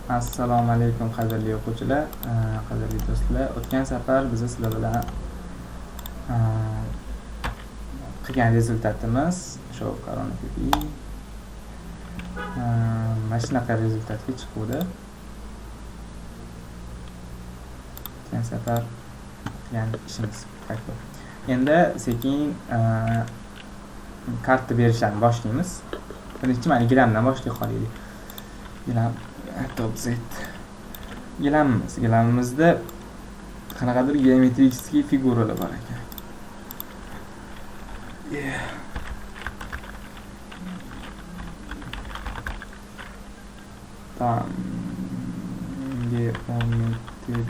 Assalomu alaykum qadrli o'quvchilar, qadrli do'stlar. O'tgan safar biz sizlar bilan qilgan rezultatimiz shu koronavirus mana shunaqa rezultatga chiqdi. O'tgan safar qilgan ishimiz qaytdi. Endi sekin karta berishlarni boshlaymiz. Birinchi mana gilamdan boshlay qolaylik. Gilam gilamimizda qanaqadir geometrik figuralar bor ekan. Tam geometrik.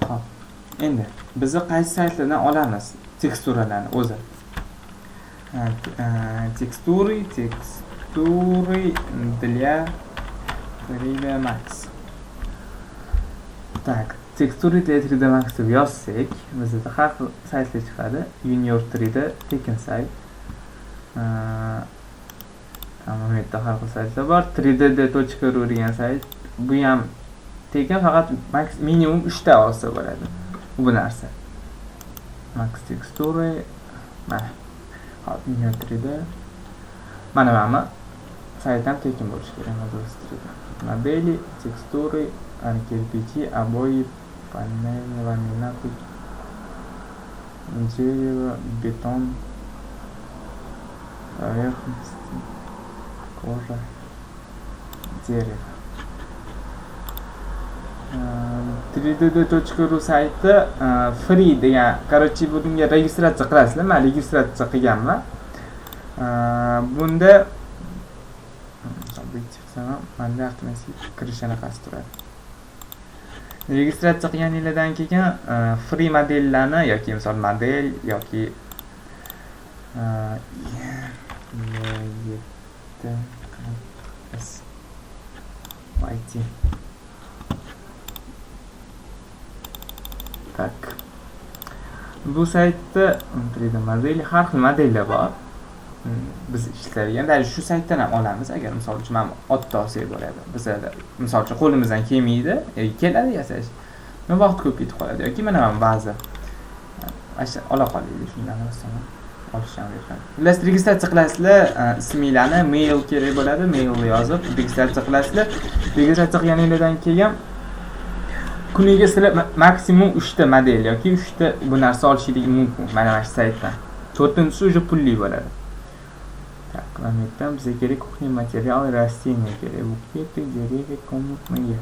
Hop. Endi biz qaysi saytlardan olamiz teksturalarni o'zi? Текстуры для 3D Max. Так, текстуры для 3D Max deb yozsak, bizda har xil saytlar chiqadi. Junior 3D tekin sayt. Tamam, bu yerda har xil saytlar bor. 3d.ru degan sayt. Bu ham tekin, faqat minimum 3 ta olsa bo'ladi. Bu narsa. Max Texture. Mana Junior 3D. Mana saytdan tekin bo'lishi kerak. Модели, текстуры, кирпичи, обои, панели, ламинаты, дерево, бетон, поверхность, кожа, дерево. 3d.ru sayti free degan, короче, bunga registratsiya qilasizlar. Men registratsiya qilganman. Bunda manda avtomatik kirish anaqasi turadi. Registratsiya qilganingizdan keyin free modellarni yoki misol model yoki Tak. Bu saytda 3D model, har xil modellar bor. Biz ishlaydigan shu saytdan ham olamiz. Agar misol uchun men otda olsak bo'ladi. Bizlar misol uchun qo'limizdan kelmaydi, keladi yasash. Men vaqt ko'p ketib qoladi yoki mana ba'zi ola qolaylik shundan rasm olisham kerak. Sizlar registratsiya qilasizlar, isminglarni, mail kerak bo'ladi, mailni yozib registratsiya qilasizlar. Registratsiya qilganingizdan keyin kuniga sizlar maksimum 3 ta model yoki 3 ta bu narsa olishingiz mumkin. Mana shu saytdan. 4-inchisi уже pulli bo'ladi. Так, там bizga kerak кухня материалы, растения kerak. Букеты, деревья, комнатные.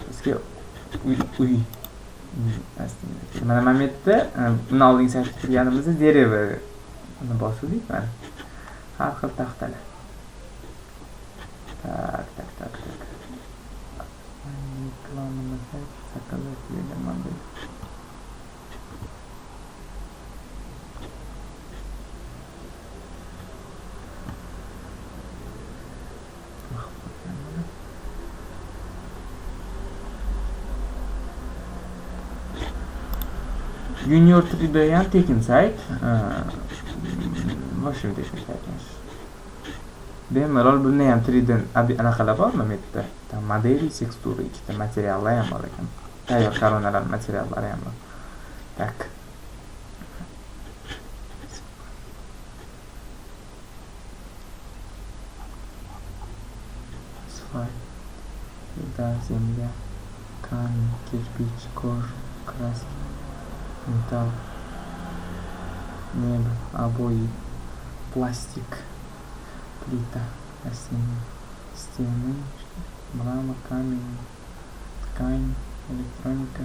Bizga uy rastlaymiz. Mana momentda buni oldingi saytga kirganimizda derevani bosdik mana. Har xil taxtalar. Tak. Reklamamizda zakalak model. Junior 3D ham tekin sayt. Boshim tekin sayt. Bemalol bunda ham 3D anaqalar bormi bu yerda? Modeli, tekstura, ikkita materiallar ham bor ekan. Tayyor koronalar materiallari ham bor. Tak. Asfalt, земля, камень, кирпич, кожа, краски, металл, небо, обои, пластик, плита, растения, стены, мрамор, камень, ткань, электроника,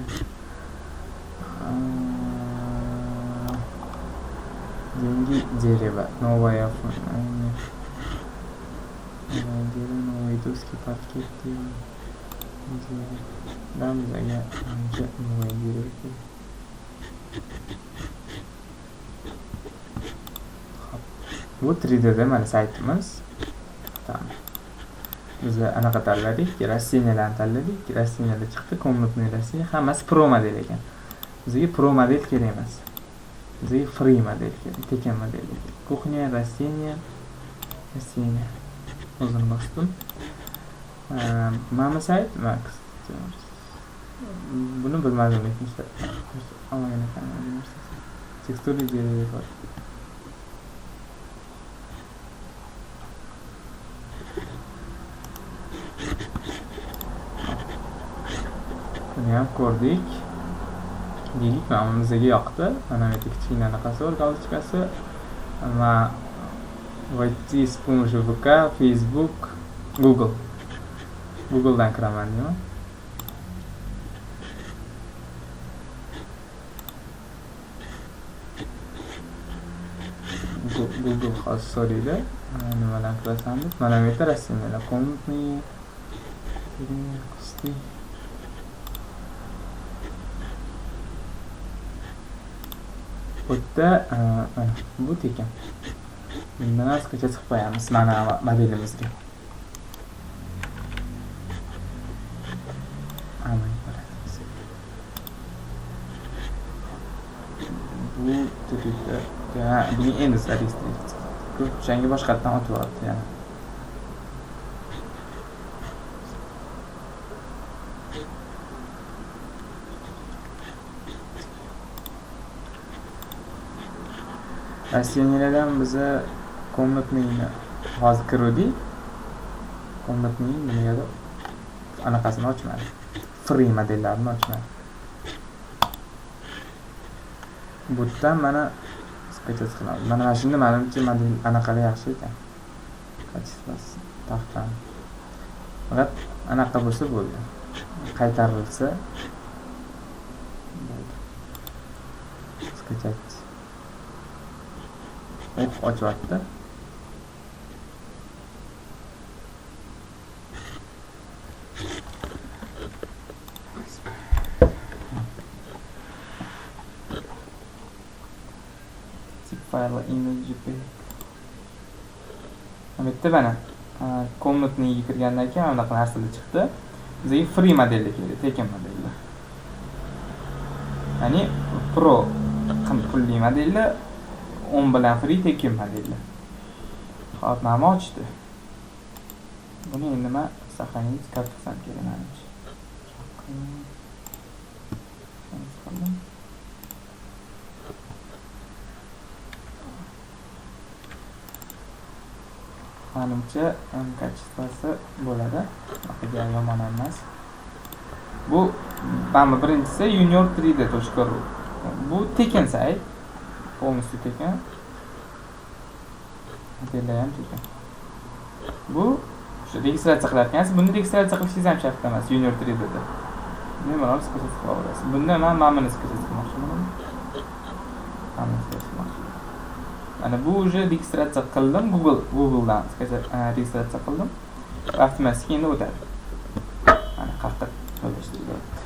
деньги, дерево, новое оформление, новые доски, паркеты, дерево, дамза, новое дерево. Bu 3D'da mana saytimiz. Tamam. Biz anaqa tanladik, rasteniyalarni tanladik. Rasteniyalar chiqdi, komnatniy rasteniya, hammasi pro model ekan. Bizga pro model kerak emas. Bizga free model kerak, tekin model kerak. Kuxnya, rasteniya, Senior. O'zini bosdim. Mana sayt Max. Buni bilmadim lekin işte. Olmagan ekan. Tekstur bor. Buni ham ko'rdik. Deylik, mana bizga yoqdi. Mana bu kichkina anaqasi bor, galочкасы. Va vойти с помощью VK, Facebook, Google. Google'dan kiraman deyman. Google xos so'raydi. Nimadan kirasan deb. Mana bu yerda rasmlar, комнатные, qisqiy. Bu yerda bu tekin. Bundan qisqacha chiqib qo'yamiz mana modelimizga. Bu turda buni endi statistik. O'shanga boshqatdan o'tib oldi yana. Rasmlardan biza комнатныйni hozir kirdik. Комнатный nimaga anaqasini ochmadi. Free modellarini ochmadi. Bu yerdan mana qisqacha qilamiz. Mana shunda menimcha model anaqalar yaxshi ekan. Kachifasi taxtan. Faqat anaqa bo'lsa bo'ldi. Qaytarilsa bo'ldi. Qisqacha ochyapti. File image JPEG. Bitta mana комнатныйga kirgandan keyin anaqa narsalar chiqdi. Bizga free modelga keldi, tekin modelga. Ya'ni pro pulli modellar 10 bilan free tekin modellar. Hop, mana ochdi. Buni endi men saqlanib qilsam kerak menimcha. Menimcha kachifasi bo'ladi. Aqida yomon emas. Bu mana birinchisi junior3d.ru. Bu tekin sayt. Polностью tekin. Modellar ham tekin. Bu shu registratsiya qilayotgansiz, buni registratsiya qilishingiz ham shart emas junior3d. Nima bo'lsa qilib qo'yasiz. Bunda men mamani qilmoqchiman. Ana bu уже registratsiya qildim Google'dan registratsiya qildim. Avtomatik endi o'tadi. Mana qayerda to'lashtiryapti.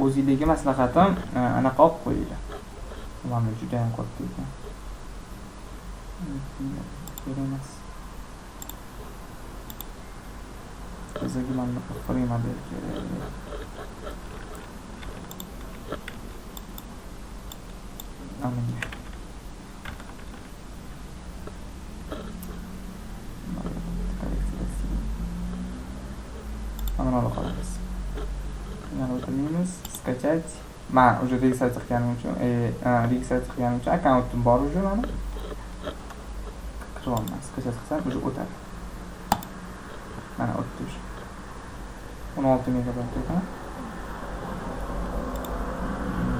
O'zingizga maslahatim anaqa olib qo'yinglar. Mana juda ham qattiq ekan. Kerak. Bizga mana free model kerak. Amin. Mana qolamiz. Yana o'tiramiz, skачать. Men уже registratsiya qilganim uchun, akkauntim bor уже mana. Kiryapman, skачать qilsam уже o'tadi. Mana o'tdi уже. 16 megabayt ekan.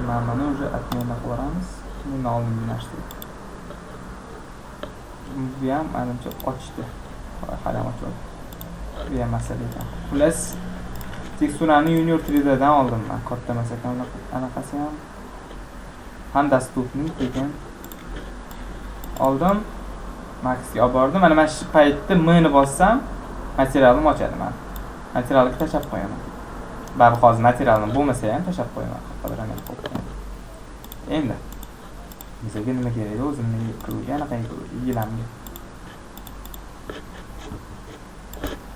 Mana уже отмена qilamiz. Buni oldinga nashdi. Bu ham menimcha ochdi. Hali ochdi. Bu ham masala ekan. Plus teksturani junior3d dan oldim men. Katta emas ekan anaqasi ham dostupniy ekan. Oldim. Maxga olib bordim. Mana shu paytda meni bossam, materialim ochadi men. Materialni tashlab qo'yaman. Baribir hozir materialim bo'lmasa ham tashlab qo'yaman. Qadramay qo'yaman. Endi bizga nima kerak? O'zimni qilgan anaqa yilamga.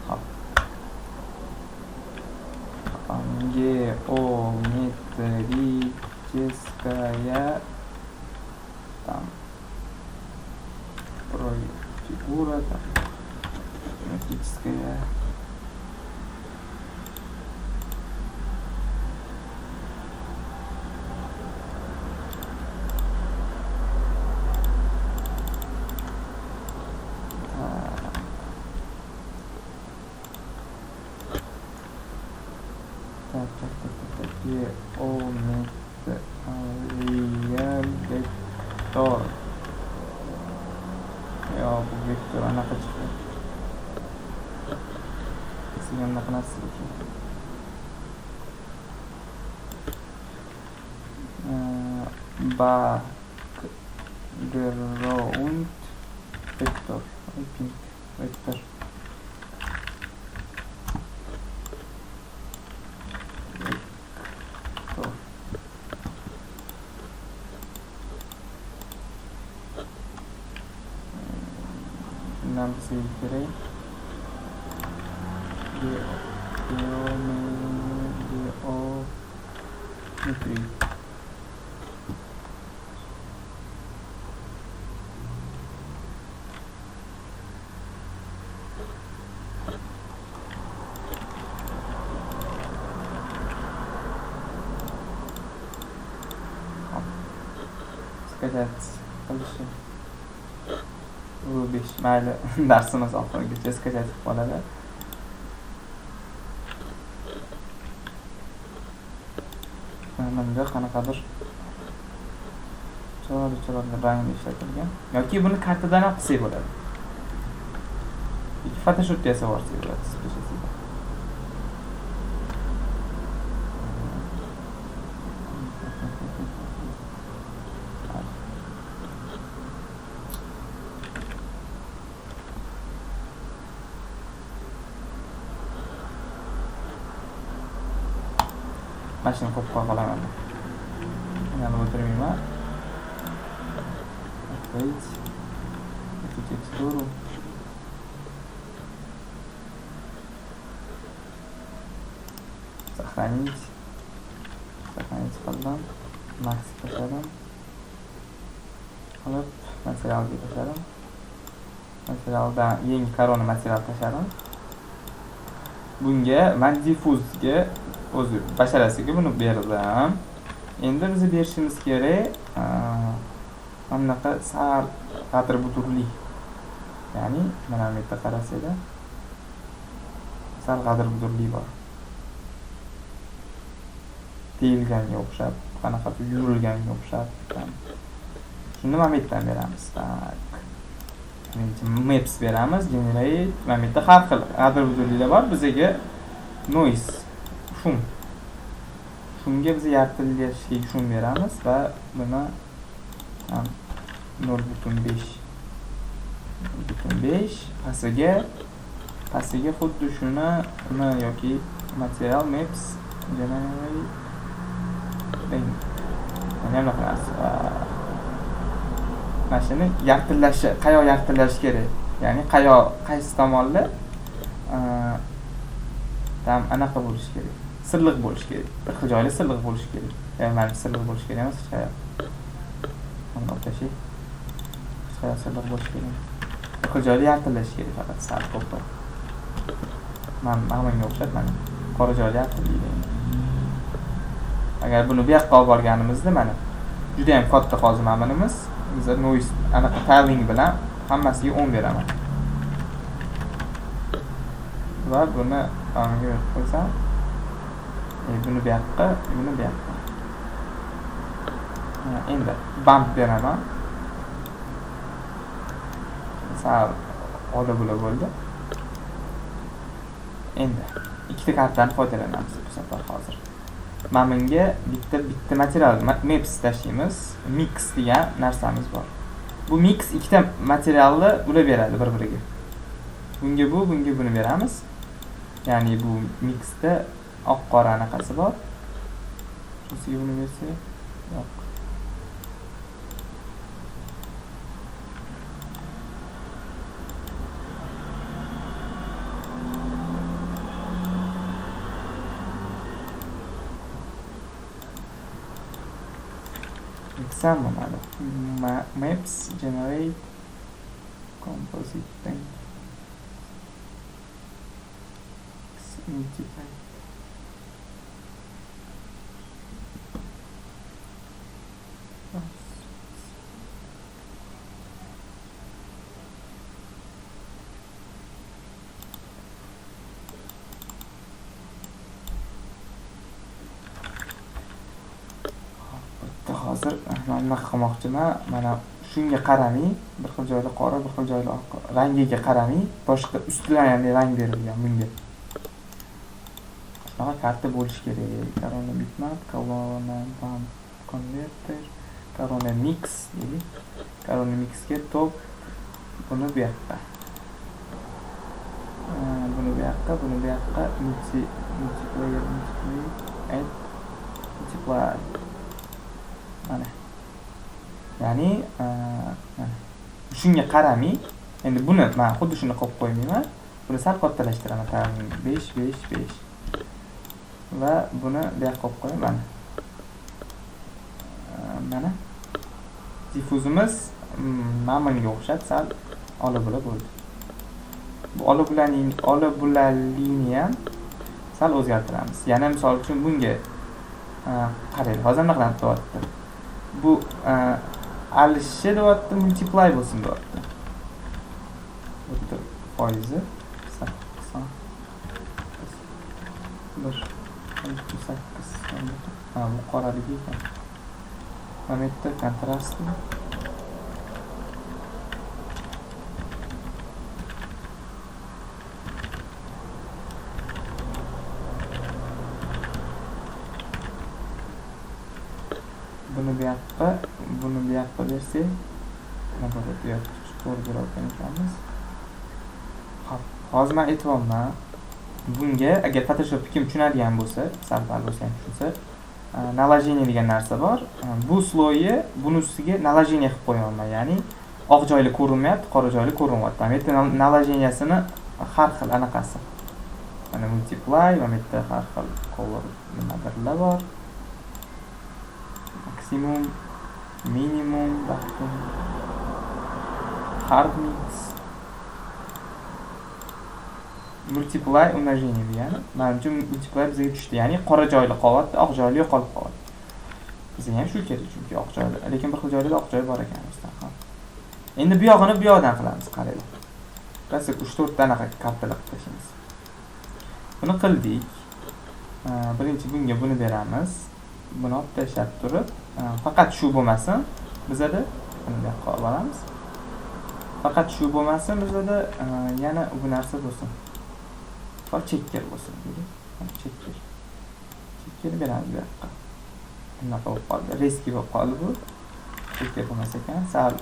Hop. Geometrическая Фигура, там, геометрическая. Geometrial vektor. Yo, bu vektor anaqa chiqdi. Sizga anaqa narsa uchun. Background vektor. Pink vektor. Nam segere geometry. Сказать больше. Bu 5 mayli darsimiz oxirigacha skajat qoladi. Menga qanaqadir chiroyli rangli ishlatilgan yoki buni kartadan ham qilsak bo'ladi. Photoshopda yasab olsak bo'ladi. Mashina qo'yib qolaman. Yana o'tirmayman. Открыть. Эту текстуру. Сохранить. Сохранить qildim. Max tashladim. Olib, materialga tashladim. Materialdan yangi korona material tashladim. Bunga men diffuzga o'zi basharasiga buni berdim. Endi biz berishimiz kerak anaqa sal qadr buturli. Ya'ni mana bu yerda qarasanglar sal qadr buturli bor. Teyilganga o'xshab, qanaqadir yurilganga o'xshab. Shuni mana bu yerdan beramiz. Tak. Maps beramiz, generate. Mana bu yerda har xil qadr buturlilar bor. Bizga noise shunga biz yartilashga shun beramiz va buni 0.5 pastiga xuddi shuni yoki material maps generate mana shuni yartillashi, qayoq yartillash kerak, ya'ni qaysi tomonda tam anaqa bo'lish kerak. Sirliq bo'lish kerak. Bir xil joyda sirliq bo'lish kerak. Ya'ni mana sirliq bo'lish kerak emas, hech qayerda. Mana o'tashay. Hech qayerda sirliq bo'lish kerak. Bir xil joyda yartillash kerak faqat sal ko'proq. Menga o'xshab mana qora joyda yartillaydi. Agar buni bu yoqqa olib borganimizda mana juda ham katta hozir ma'minimiz. Biz noise anaqa tiling bilan hammasiga 10 beraman. Va buni aniga qo'ysam, buni bu yoqqa, buni bu yoqqa. Endi bump beraman. Sal ola-bula bo'ldi. Endi ikkita kartadan foydalanamiz bu safar hozir. Menga bitta material maps tashlaymiz. Mix degan narsamiz bor. Bu mix ikkita materialni ulab beradi bir-biriga. Bunga buni beramiz. Ya'ni bu mixda oq-qora anaqasi bor. Shunisiga buni bersak, yo'q. Example maps generate composite paint multiply hozir men nima qilmoqchiman, mana shunga qaramay, bir xil joyda qora, bir xil joyda oq, rangiga qaramay, boshqa ustidan ham rang berilgan bunga. Shunaqa karta bo'lishi kerak. Corona bitmap, Corona bump converter, Corona mix deylik. Corona mixga top buni bu yoqqa. Buni bu yoqqa, buni bu yoqqa multiplayer add multiply. Mana. Ya'ni shunga qaramay, endi buni men xuddi shuni qo'yib qo'ymayman. Buni sal kattalashtiraman, ta'min 5 5 5. Va buni bu yoqqa qo'yib qo'yaman. Mana diffuzimiz mamanga o'xshab sal ola-bula bo'ldi. Bu ola-bula liniya sal o'zgartiramiz. Yana misol uchun bunga qaraylik. Hozir nima qilib deyapti? Bu alishchi deyapti, multiply bo'lsin deyapti. Bu foizi 80. 8. Bu qoraligi ekan. Mana bitta kontrast. Buni bu yoqqa bersak, nima bo'ladi? Bu yoqqa to'g'ri berayotgan ekanmiz. Xo'p, hozir men aytyapman. Bunga agar Photoshop kim tushunadigan bo'lsa, sal-pal bo'lsa ham tushunsa, naложение degan narsa bor. Bu sloyni buni ustiga naложение qilib qo'yaman. Ya'ni oq joyli ko'rinmayapti, qora joyli ko'rinyapti. Mana bu yerda naложениесini har xil anaqasi. Mana multiply, mana bu yerda har xil color nimadirlar bor. Maksimum, minimum, hard mix, multiply umnожение degani. Mana uchun multiply bizga tushdi. Ya'ni qora joyli qolyapti, oq joyli yo'qolib qolyapti. Bizga ham shu kerak, chunki oq joyli, lekin bir xil joyda oq joy bor ekan bizda. Endi bu yog'ini bu yoqdan qilamiz, qaraylik. Rasik 3-4 ta anaqa kartalar tashlaymiz. Buni qildik. Birinchi bunga buni beramiz. Buni olib tashlab turib, faqat shu bo'lmasin, bizda buni bu yoqqa olib olamiz. Faqat shu bo'lmasin, bizda yana bu narsa bo'lsin. Checker bo'lsin deylik. Checker beramiz bu yoqqa. Bunaqa bo'lib qoldi. Reski bo'lib qoldi bu. Checker bo'lmas ekan, sal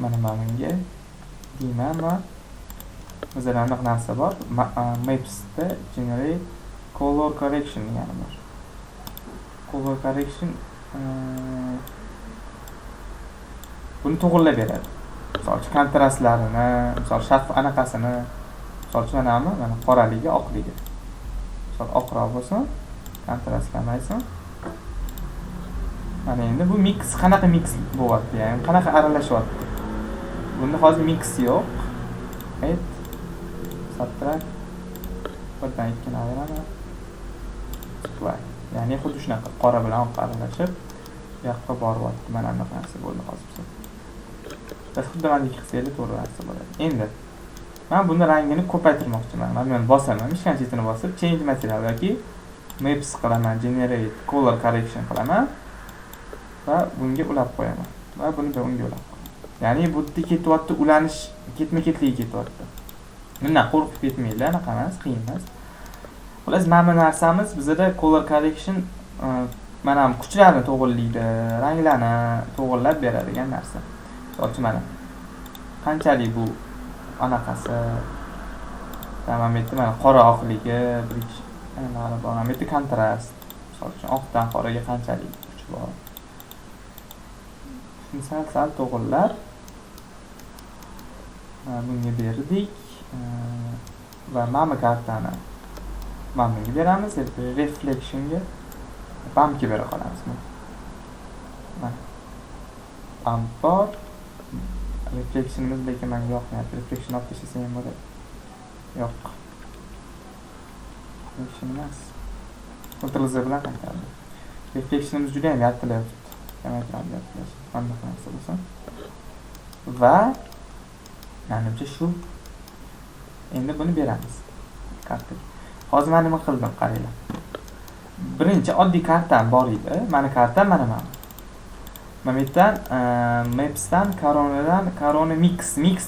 mana bunga deyman va bizda aniq narsa bor. Maps'da generate color correction degani bor. Color correction buni to'g'irlab beradi. Misol uchun kontrastlarini, misol shaff anaqasini, misol uchun mana qoraligi, oqligi. Misol oqroq bo'lsin, kontrast kamaysin. Mana endi bu mix qanaqa mix bo'lyapti, ya'ni qanaqa aralashyapti. Bunda hozir mix yo'q. Add subtract birdan ikkini ayiraman. Multiply. Ya'ni xuddi shunaqa qora bilan oq aralashib bu yoqqa boryapti. Mana bunaqa narsa bo'ldi hozir. Biz xuddi mana ikki qismli to'g'ri narsa bo'ladi. Endi men buni rangini ko'paytirmoqchiman. Men bosaman, hech qancha chetini bosib, change material yoki maps qilaman, generate color correction qilaman va bunga ulab qo'yaman. Va buni da unga ulab qo'yaman. Ya'ni bu yerda ketyapti, ulanish ketma-ketligi ketyapti. Bundan qo'rqib ketmaydi, anaqa emas, qiyin emas. Xullas, mana bu narsamiz bizda color correction mana ham kuchlarni to'g'irlaydi, ranglarni to'g'irlab beradigan narsa. Misol mana qanchalik bu anaqasi tamam etdi, mana qora oqligi, bir mana bu kontrast. Misol uchun oqdan qoraga qanchalik kuch bor. sal to'g'irlab bunga berdik va mana bu kartani mana bunga beramiz, reflectionga bumpga bera qolamiz. Mana bump bor, reflectionimiz lekin menga yoqmayapti. Reflection olib tashlasa ham bo'ladi. Yo'q. Reflection emas. Ctrl Z bilan qaytardim. Reflectionimiz juda ham yartilayapti. Kamaytiramiz. Qanday qilsa bo'lsin. Va menimcha shu. Endi buni beramiz. Kartaga. Hozir men nima qildim, qaranglar. Birinchi oddiy kartam bor edi. Mana kartam mana. Mana bu yerdan Maps'dan Corona Mix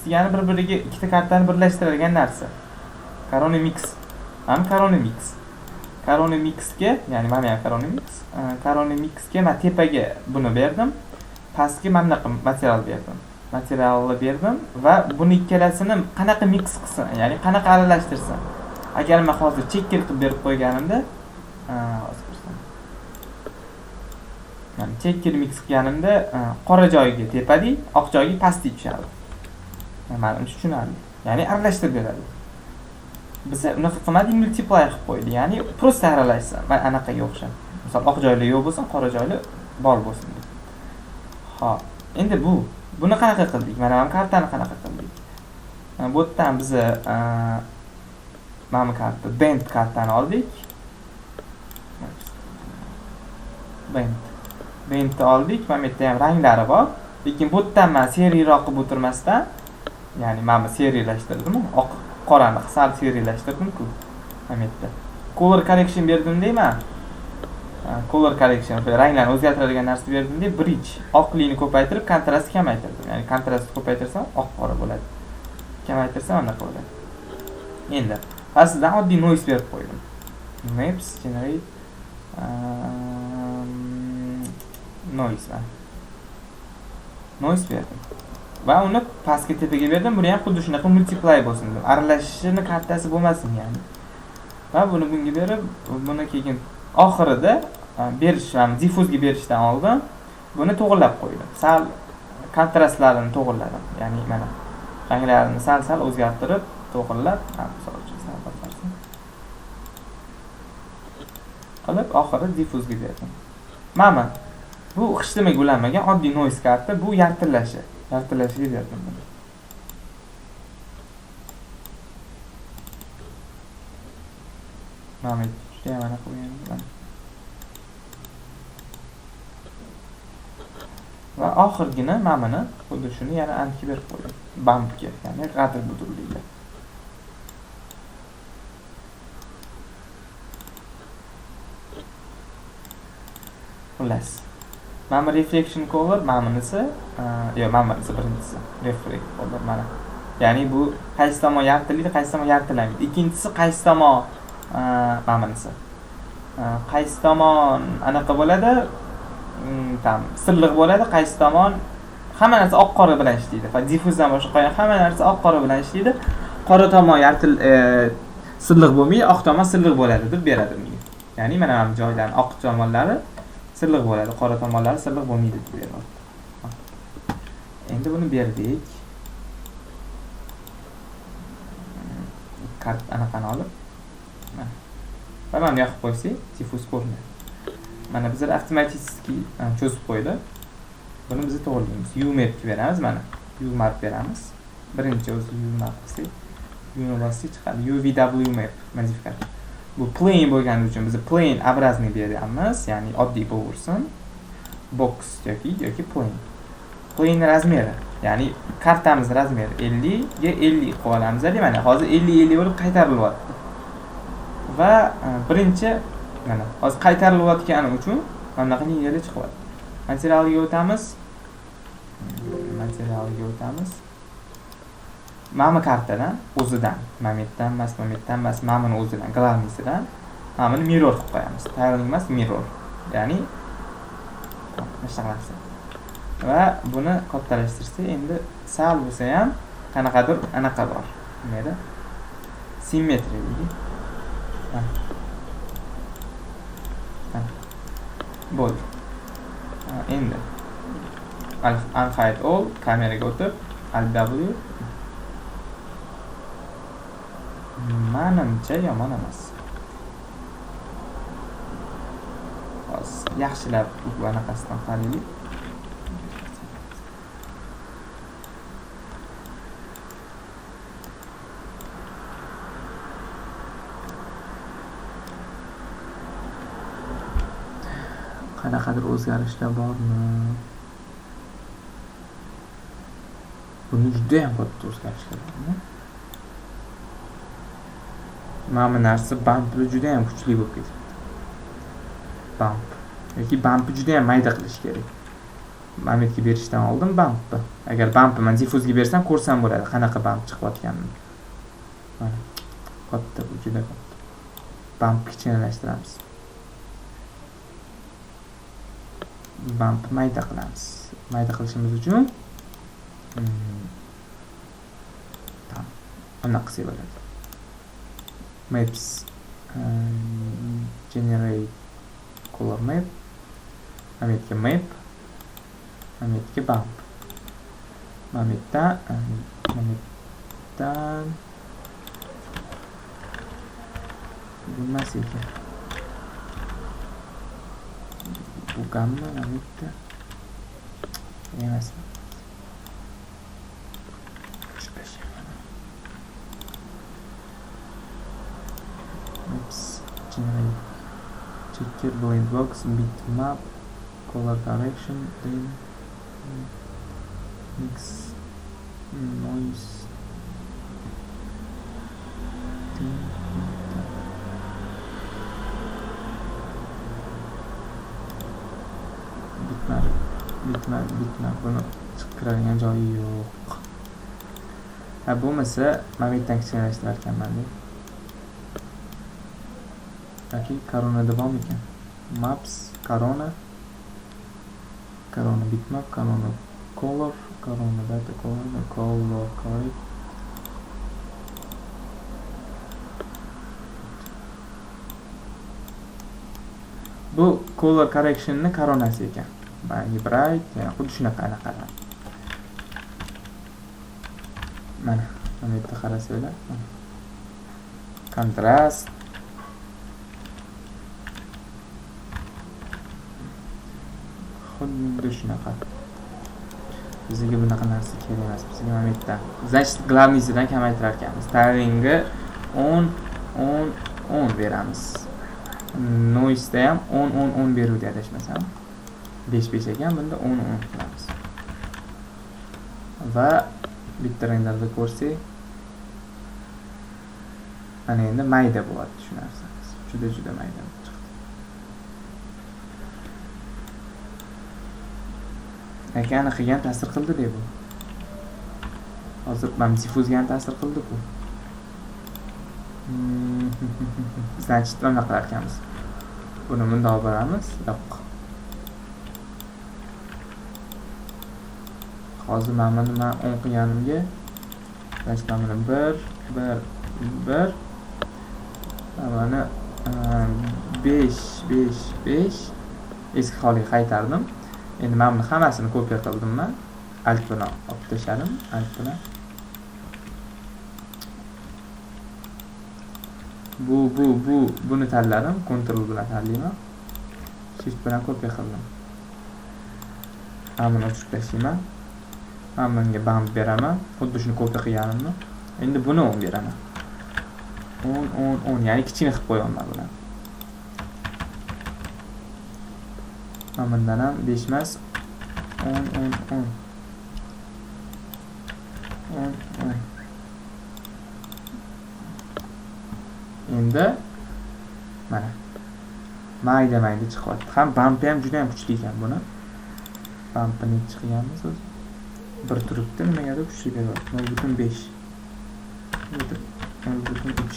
degani bir-biriga ikkita kartani birlashtiradigan narsa. Corona Mix. Ham Corona Mix. Corona Mixga, ya'ni mana ham Corona Mix. Corona Mixga men tepaga buni berdim. Pastga mana bunaqa material berdim. Materialni berdim va buni ikkalasini qanaqa mix qilsin, ya'ni qanaqa aralashtirsin. Agar men hozir checker qilib berib qo'yganimda, checker mix qilganimda qora joyiga tepadek, oq joyiga pastga tushadi. Menimcha tushunarli. Ya'ni aralashtirib beradi. Biz unaqa qilmadik, multiply qilib qo'ydik. Ya'ni prosta aralashsin. Mana anaqaga o'xshab. Misol oq joyli yo'q bo'lsin, qora joyli bor bo'lsin. Xo'p, endi buni qanaqa qildik? Mana bu kartani qanaqa qildik? Bu yerdan biz mana bu karta, band kartani oldik. Bandni oldik. Mana bu yerda ham ranglari bor. Lekin bu yerdan men seriyroq qilib o'tirmasdan, ya'ni men seriylashtirdim, oq qorani sal seriylashtirdim-ku. Mana bu yerda color correction berdim deyman. Color correction, ranglarni o'zgartiradigan narsa berdim deb bridge, oqlikni ko'paytirib, kontrastni kamaytirdim. Ya'ni kontrastni ko'paytirsam oq qora bo'ladi. Kamaytirsam anaqa bo'ladi. Endi pastidan oddiy noise berib qo'ydim. Maps generate noise berdim. Va uni pastga tepaga berdim. Buni ham xuddi shunaqa multiply bo'lsin dedim. Aralashishini kartasi bo'lmasin ya'ni. Va buni bunga berib, buni keyin oxirida diffuzga berishdan oldin buni to'g'irlab qo'ydim. Sal kontrastlarini to'g'irladim. Ya'ni mana ranglarini sal o'zgartirib, to'g'irlab, misol uchun qilib oxiri diffuzga berdim. Mana bu hech nimaga ulanmagan oddiy noise karta, bu yartilashga berdim buni. Mana juda ham aniq qo'yganman. Va oxirgina mana buni xuddi shuni yana ankga berib qo'ydim. Bumpga, ya'ni g'adir budurlikga. Xullas. Mana reflection color mamnisi, mamnisi birinchisi. Reflect color mana. Ya'ni bu qaysi tomon yartilaydi, qaysi tomon yartilamaydi. Ikkinchisi qaysi tomon mamnisi. Qaysi tomon anaqa bo'ladi, silliq bo'ladi, qaysi tomon hamma narsa oq qora bilan ishlaydi. Va diffuzdan boshqa hamma narsa oq qora bilan ishlaydi. Qora tomon silliq bo'lmaydi, oq tomon silliq bo'ladi deb beradi menga. Ya'ni mana bu joylarning oq tomonlari silliq bo'ladi, qora tomonlari silliq bo'lmaydi deb beradi. Endi buni berdik. Kart anaqani olib va mana yoqib qo'ysak, diffuz ko'rinadi. Mana bizlar avtomatik cho'zib qo'ydi. Buni biz to'g'rilaymiz. U-map ga beramiz mana. U-map beramiz. Birinchi o'zi U-map qilsak, U-map chiqadi. UVW map modifikator. Bu plain bo'lgani uchun biz plain obrazni beramiz, ya'ni oddiy bo'laversin. Box yoki plain. Plain razmeri, ya'ni kartamiz razmeri 50 ga 50 qo'yib olamiz. Mana hozir 50 bo'lib qaytarilyapti. Va birinchi mana hozir qaytarilayotgani uchun mana bunaqa liniyada chiqyapti. Materialga o'tamiz. Mana kartadan o'zidan, mametdan emas, mamani o'zidan, glavnisidan mamani mirror qilib qo'yamiz. Tiling emas, mirror. Ya'ni nashaqlasi. Va buni kattalashtirsa, endi sal bo'lsa ham qanaqadir anaqa bor. Nima edi? Simmetriya deydi. Bo'ldi. Endi unhide all, kameraga o'tib, Alt W. Menimcha yomon emas. Hozir yaxshilab bu anaqasidan qaraylik. Qanaqadir o'zgarishlar bormi? Buni juda ham katta o'zgarishlar bormi? Mana bu narsa bumpli juda ham kuchli bo'lib ketdi. Bump yoki bumpni juda ham mayda qilish kerak. Mametga berishdan oldin bumpni. Agar bumpni men diffuzga bersam, ko'rsam bo'ladi qanaqa bump chiqayotganini. Mana katta, bu juda katta. Bump kichkinalashtiramiz. Bump mayda qilamiz. Mayda qilishimiz uchun anaqa qilsa bo'ladi. Maps generate color map. Mametga map. Mametga bump. Mametdan bo'lmas ekan. Bu gamma mametda emas. Maps generate checker blind box bitmap color correction then mix noise bitmap buni chiqaradigan joyi yo'q. Ha bo'lmasa mametdan kichkinalashtirar ekanman deb. Yoki Corona'da bormi ekan? Maps Corona bitmap, Corona color, Corona data color correct. Bu color correction'ni Corona'si ekan. Mana bright, yana xuddi shunaqa anaqalar. Mana bu yerda qarasanglar, kontrast xuddi shunaqa. Bizga bunaqa narsa kerak emas. Bizga momentda. Значит, главныйsidan kamaytirar ekanmiz. Stylingi 10 beramiz. Noise ham 10 beruvdi adashmasam. 5 ekan, bunda 10 qilamiz. Va bitta renderda ko'rsak, mana endi mayda bo'ladi shu narsa. Juda mayda chiqdi. Akani qilgan ta'sir qildi-da bu. Hozir men diffuzga ham ta'sir qildi bu. Значит, mana qilar ekanmiz. Buni bundoq olamiz. Yo'q. Hozir mana nima 10 qilganimga mana 1 mana 5 eski holiga qaytardim. Endi men buni hammasini kopiya qildim men. Alt bilan olib tashladim, alt bilan. Buni tanladim, Ctrl bilan tanlayman. Shift bilan kopiya qildim. Hammasini o'chirib tashlayman. Hammaga bump beraman. Xuddi shuni kopiya qilganimni. Endi buni 10 beraman. 10, ya'ni kichkina qilib qo'yaman buni. Bundan ham 5 emas, 10. Endi mana mayda chiqyapti. Ham bump ham juda ham kuchli ekan buni. Bumpni chiqganmiz o'zi. Bir turibdi, nimagadir kuchli beryapti. 0.5. 0.3.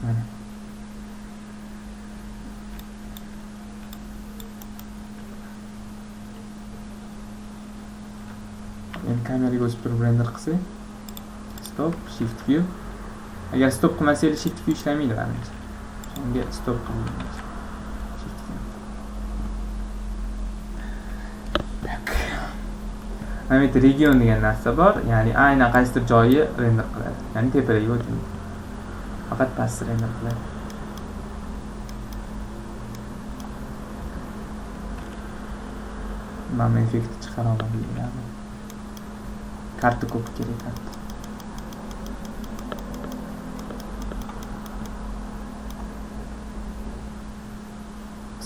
Mana. Endi kameraga o'sib turib render qilsak, stop, shift view. Agar stop qilmasangiz shift view ishlamaydi menimcha. Shunga stop qilamiz. Shift view. mana bu yerda region degan narsa bor, ya'ni aynan qaysidir joyi render qiladi, ya'ni tepadagiga o'tmaydi, faqat pastni render qiladi. Mana effekt chiqara olmaydi. Karta ko'p kerak, karta.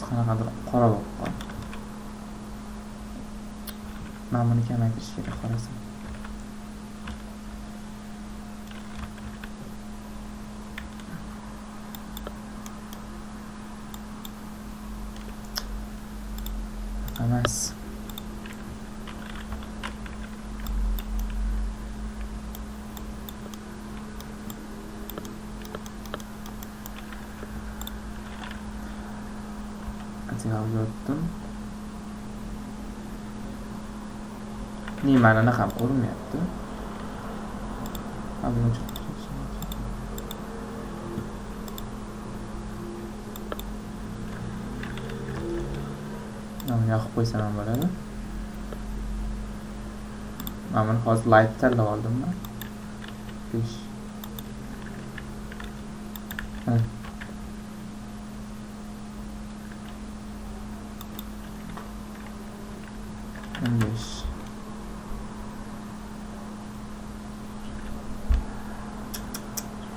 Qanaqadir qora bo'lib qoldi. Mana buni kamaytirish kerak, qarasam. Emas. Yozdim. Nimani ham ko'rinmayapti. Buni yoqib qo'ysam ham bo'ladi. Mana buni hozir light tanlab oldimmi? 5.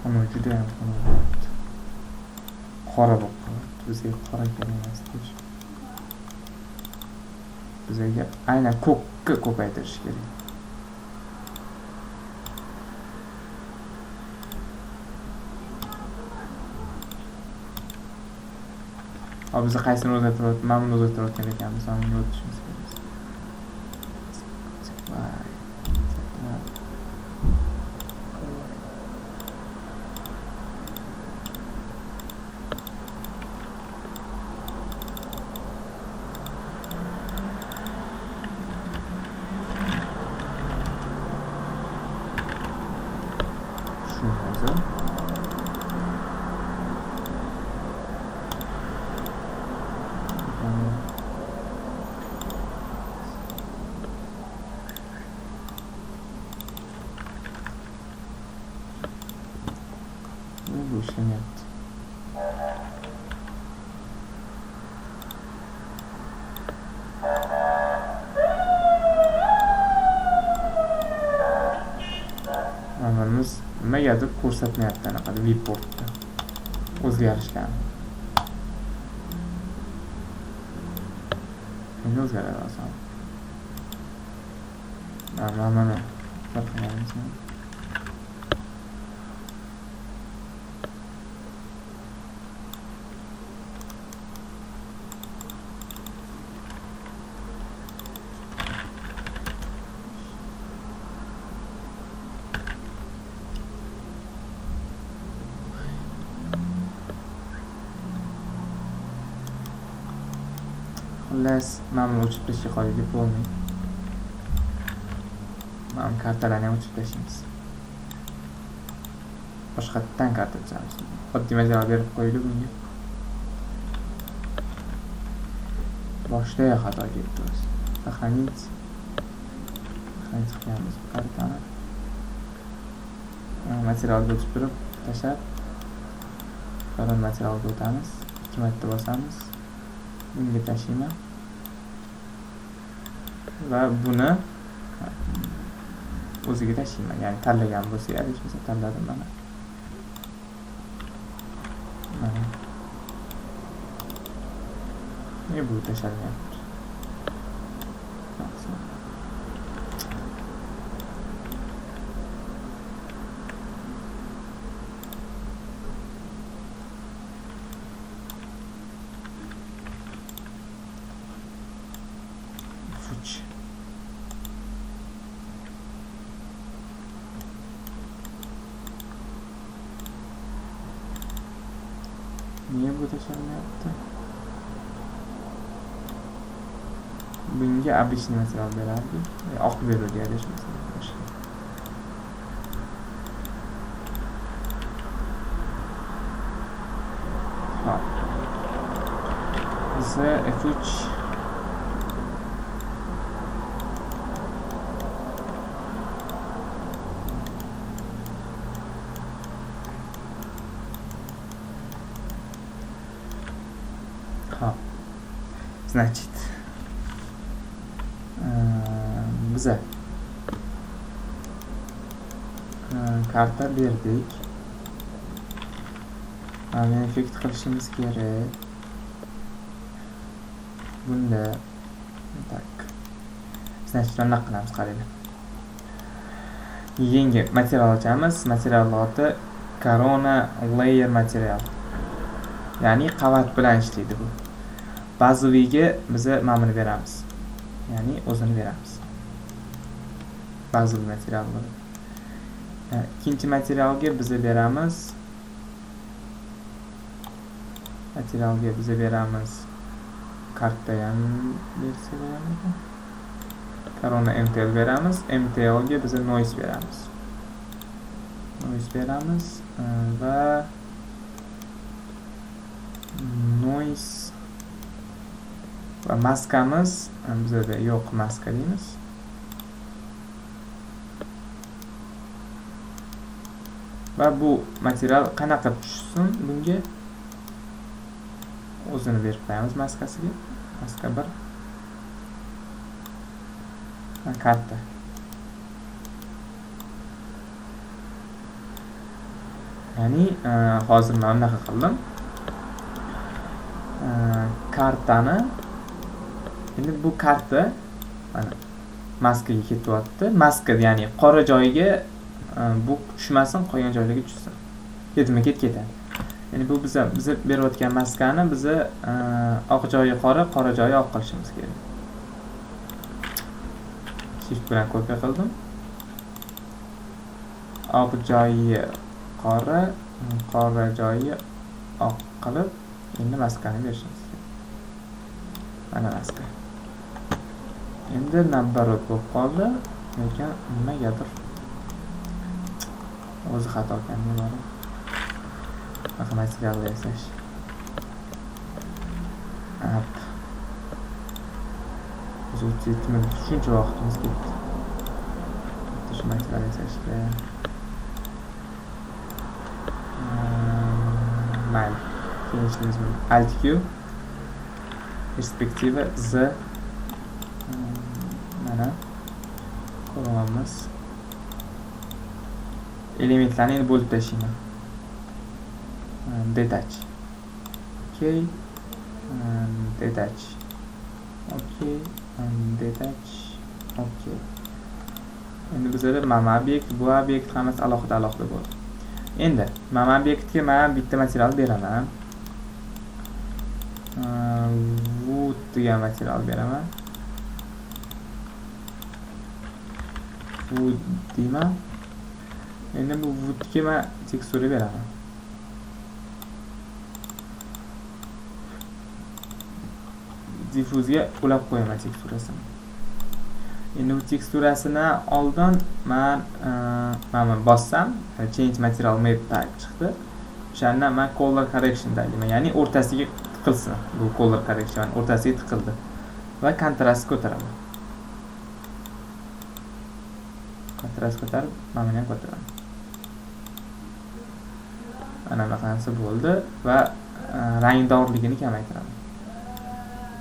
Onu juda ham qora bo'lib qoldi. Bizga qora kerak emas. Bizga aynan ko'kka ko'paytirish kerak. Hop, biz qaysini o'zgartirib, mana buni o'zgartirayotgan ekanmiz, mana buni o'zgartirishimiz kerak. Bu işlemi yaptı. Amanımız negadir ko'rsatmayapti anaqada viewportda o'zgarishlarni. Endi o'zgaradi oson. Mana farqlaymiz. Xullas, mana buni o'chirib tashlay qo'ydik deb bo'lmaydi. Mana kartalarni ham o'chirib tashlaymiz. Boshqatdan karta chizamiz. Oddiy material berib qo'ydik bunga. Boshda xato ketdi o'zi. Сохранить qilamiz kartani. Materialga o'tib turib tashlab, qaron materialga o'tamiz. 2 marta bosamiz. Bunga tashlayman. Va buni o'ziga tashlayman. Ya'ni tanlagan bo'lsa, hech bo'lmasa tanladim mana. Mana. Ne bu tashalmayapti. Niye bu tashalmayapti? Bunga обычный material berardi. Oq beradi adashmasam. Hop. F3 Hop. Значит, biza karta berdik. Mana effekt qilishimiz kerak. Bunda tak. Значит, anaqa qilamiz, qaranglar. Yangi material ochamiz. Material oti Corona Layer material. Ya'ni qavat bilan ishlaydi bu. Bazaviyga biz mana buni beramiz. Ya'ni o'zini beramiz. Bazaviy material bo'ladi. Ikkinchi materialga biz beramiz. Materialga biz beramiz. Karta ham bersa bo'ladimi? Corona MTL beramiz. MTL ga biz noise beramiz. Noise beramiz va noise va maskamiz bizda yo'q, maska deymiz. Va bu material qanaqa tushsin bunga o'zini berib qo'yamiz maskasiga. Maska 1 karta. Ya'ni hozir men bunaqa qildim. Kartani endi bu karta mana maskaga ketyapti. Maska ya'ni qora joyiga bu tushmasin, qolgan joylarga tushsin. Ketadi. Ya'ni bu biz berayotgan maskani biz oq joyi qora, qora joyi oq qilishimiz kerak. Shift bilan kopiya qildim. Oq joyi qora, qora joyi oq qilib, endi maskani berishimiz kerak. Mana maska. Endi nabarot bo'lib qoldi, lekin nimagadir o'zi xato ekanini bor. Baqa material yasash. Hop. O'zimizga shuncha vaqtimiz ketdi. Shu material yasashga. Mayli. Keyin ishlaymiz. Alt Q. Perspektiva Z. Mana ko'ramiz. Elementlarni endi bo'lib tashlayman. Detach. Okay. Detach. Okay. Detach. Okay. Endi bizda mana obyekt, bu obyekt hammasi alohida bo'ldi. Endi mana obyektga men bitta material beraman. Wood degan material beraman. Wood deyman. Endi bu woodga men tekstura beraman. Diffuse'ga ulab qo'yaman teksturasini. Endi bu teksturasini oldin men mana bossam, change material map type chiqdi. O'shanda men color correction deyman, ya'ni o'rtasiga tiqilsin. Bu color correction o'rtasiga tiqildi va kontrast ko'taraman. Kontrast ko'tarib, mana buni ham ko'taraman. Mana bunaqasi bo'ldi va rangdorligini kamaytiraman.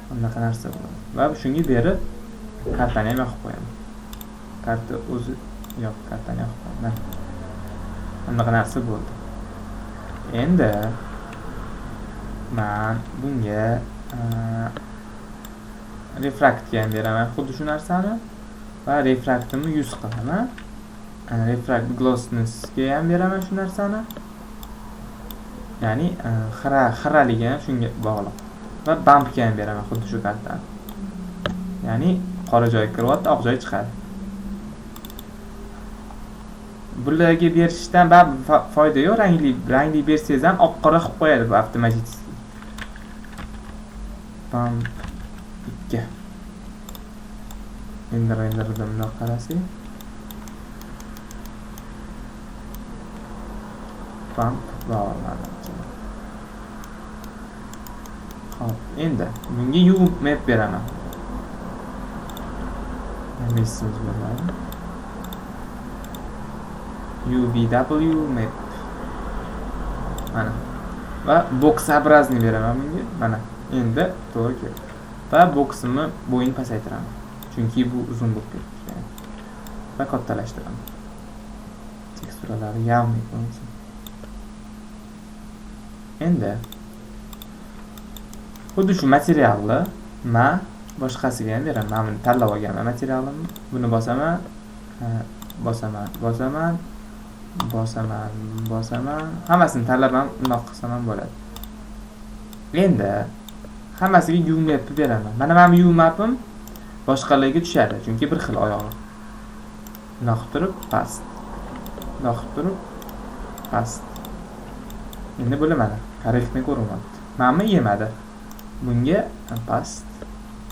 Bunaqa narsa bo'ladi. Va shunga berib kartani ham yoqib qo'yaman. Karta o'zi yo'q, kartani yoqib qo'yaman. Bunaqa narsa bo'ldi. Endi men bunga refraktga ham beraman xuddi shu narsani va refraktimni 100 qilaman. Refract glossnessga ham beraman shu narsani. Ya'ni xiraligini shunga bog'liq. Va bumpga ham beraman xuddi shu kartani. Ya'ni qora joy kiryapti, oq joy chiqadi. Bularga berishdan foyda yo'q, rangli bersangiz ham oq-qora qilib qo'yadi bu avtomatik. Bump 2. Endi renderda bunday qarasak. Bump bog'lanadi. Xo'p, endi bunga U map beraman. Messimiz bo'ladi. UVW map. Mana. Va box образный beraman bunga. Mana. Endi to'g'ri keldi. Va boksimni bo'yini pasaytiraman. Chunki bu uzun bo'lib ketdi. Va kattalashtiraman. Teksturalari yavni bo'lsin. Endi xuddi shu materialni men boshqasiga ham beraman. Men buni tanlab olganman materialimni. Buni bosaman, bosaman. Hammasini tanlab ham undoq qilsam ham bo'ladi. Endi hammasiga U mapni beraman. Mana men U mapim boshqalarga tushadi, chunki bir xil oyog'i. Bundoq turib past. Bundoq turib past. Endi bo'lamadi. Korektni ko'ryapti. Menmi yemadi. Bunga past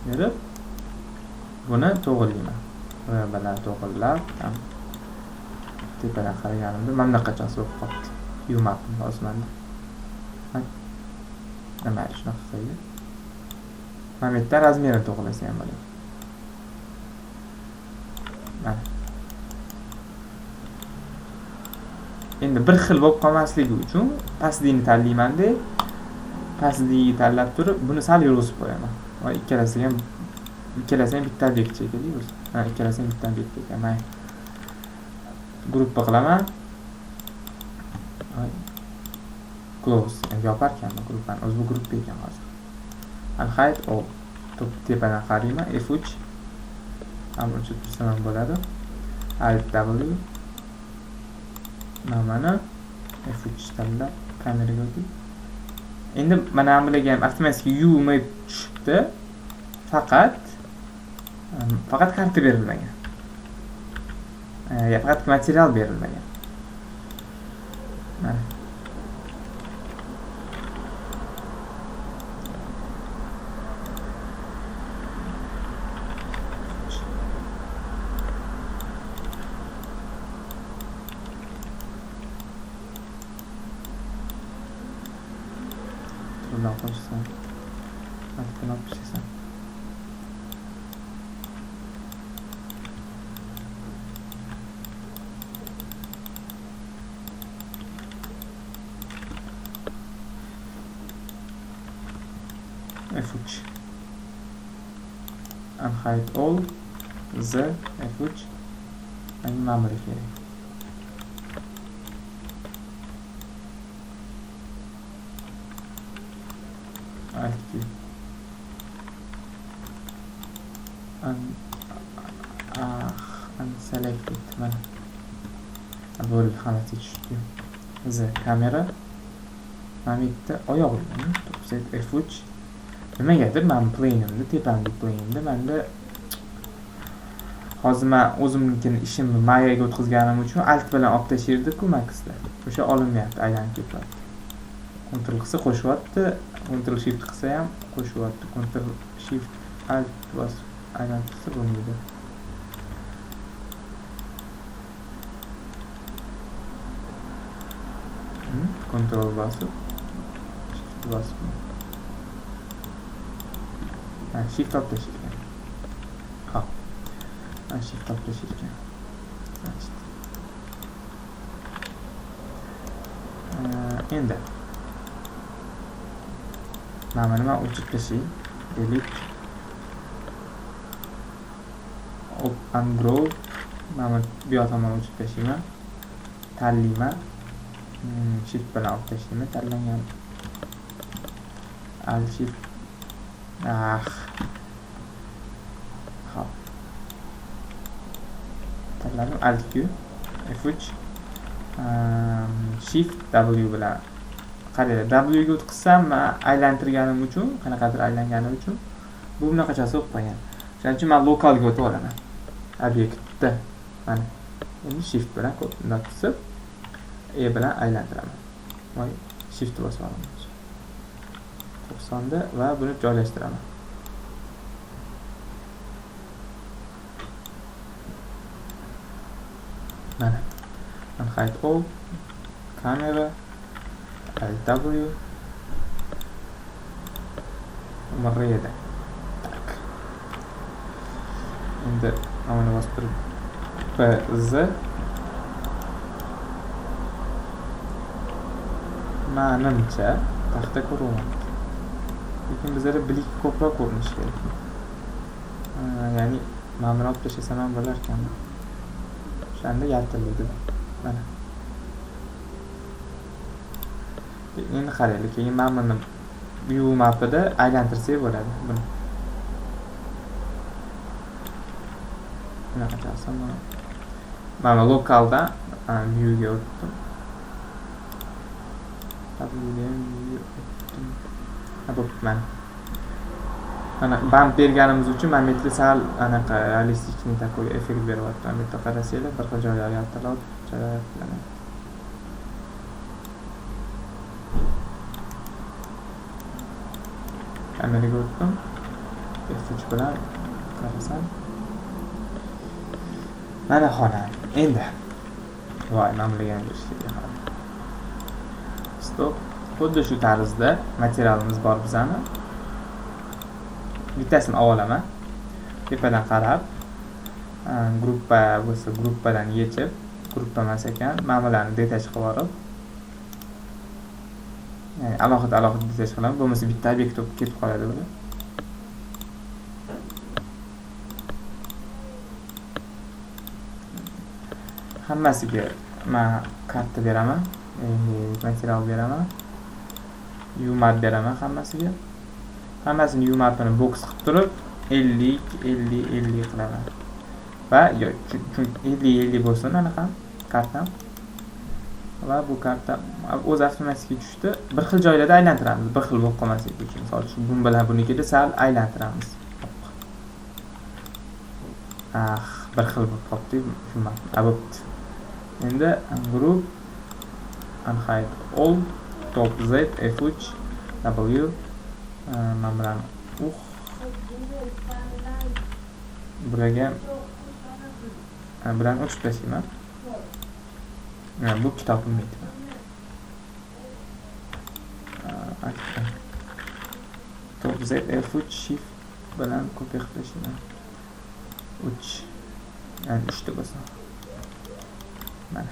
berib buni to'g'rilayman. Va bilan to'g'rilab tepadan qaraganimda mana bunaqachasi bo'lib qoldi. U mapni yozmanda. Nima shunaqa qildi? Mana bu yerda razmerini to'g'rilasa ham bo'ladi. Mana. Endi bir xil bo'lib qolmasligi uchun pastlikni tanlayman-da. Pastlikni tanlab turib, buni sal yurg'izib qo'yaman. Va ikkalasi ham bittadek chekadi o'zi. Ha, ikkalasi ham bittadek ekan. Mana gruppa qilaman. Close. Endi yopar ekanman gruppani. O'zi bu gruppa ekan hozir. Hide all. Tepadan qarayman. F3. Ham o'chib tursam ham bo'ladi. Alt W. Mana F3 tanlab kameraga o'tib. Endi mana bularga ham avtomatik U map tushibdi. Faqat karta berilmagan. Faqat material berilmagan. Mana. Bundan ko'rsam. Mana opsiya. F3 unhide all Z F3 and memory kerak. Alt Q unselected mana bo'ldi, hammasi tushdi. Z kamera mana bu yerda oyoq urgan. F3 nimagadir men plane'imni tepamda plane'imda menda hozir men o'zimnikini ishimni Mayaga o'tkazganim uchun alt bilan olib tashirdi-ku Max'da. O'sha olinmayapti, aylanib ketyapti. Ctrl qilsa qo'shyapti, Ctrl Shift qilsa ham qo'shyapti. Ctrl Shift Alt bosib aylantirsa bo'lmaydi. Ctrl bosib Shift bosib shift olib tashirgan. Hop. Shift olib tashirgan. Endi mana nima o'chib tashay. Delete. Ungrow. Mana bu yoq tomon o'chib tashayman. Tanlayman. Shift bilan olib tashlayman. Tanlangan. Alt Shift. Hop. Tanladim. Alt Q. F3. Shift W bilan qaraydi. W ga o'tkazsam, aylantirganim uchun, qanaqadir aylanganim uchun bu bunaqachasi bo'lib qolgan. Shuning uchun men lokalga o'tib olaman. Obyektda. Mana. Endi shift bilan bunday qilib E bilan aylantiraman. Voy, shift bosib olaman. 90da va buni joylashtiraman. Mana. Unhide all. Camera. LW. Umriyada. Tak. Endi mana bostirib PZ. Menimcha taxta ko'ryapti. lekin bizlarda bilik ko'proq ko'rinishi kerak. Ya'ni mana buni olib tashlasam ham bo'lar ekan. O'shanda yaltillaydi. Mana. Endi qaraylik, keyin mana buni view mapida aylantirsak bo'ladi buni. Bunaqa qilsam mana lokaldan view ga o'tdim. Mana bump berganimiz uchun mana bu yerda sal anaqa realistik такой effekt beryapti. Mana bu yerda qarasanglar bir xil joylar yaltirab joylar. Kameraga o'tdim. F3 bilan qarasam. Mana xona. Endi. Voy, men bilgan bir ish kerak. Stop. Xuddi shu tarzda materialimiz bor bizani. Bittasini olaman. Tepadan qarab, gruppa bo'lsa gruppadan yechib, gruppa emas ekan, mana bularni detach qilib olib, ya'ni alohida detach qilaman, bo'lmasa bitta obyekt bo'lib ketib qoladi bular. Hammasiga men karta beraman, material beraman, UMAP beraman hammasiga. Hammasini UMAPini box qilib turib 50 qilaman. Va chunki 50 bo'lsin anaqa kartam. Va bu karta o'z avtomatik tushdi. Bir xil joylarda aylantiramiz, bir xil bo'lib qolmasligi uchun. Misol uchun bu bilan bunikida sal aylantiramiz. Bir xil bo'lib qoldi, bo'pti. Endi group unhide all top z f3 w bilan buraga bilan o'chib tashlayman. Bu kitob bo'lmaydi. Top z f3 shift bilan kopiya qilib tashlayman. 3 yani 3 ta bo'lsa. Mana.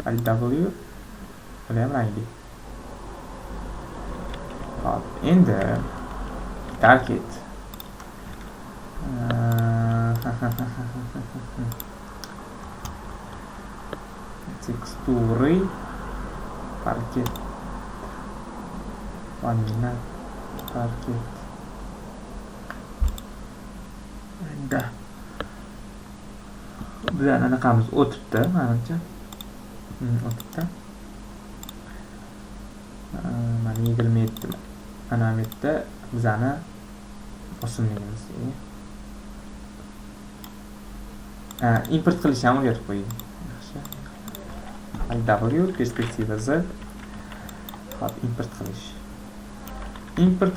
W bilan rangli. Hop, endi target tekstury parket laminat parket endi bizlar anaqamiz o'tibdi menimcha o'tibdi mana 27 ana bu yerda bizani bosimligimiz import qilish ham o'rgatib qo'ying. Yaxshi. W perspektiva z. Hop, import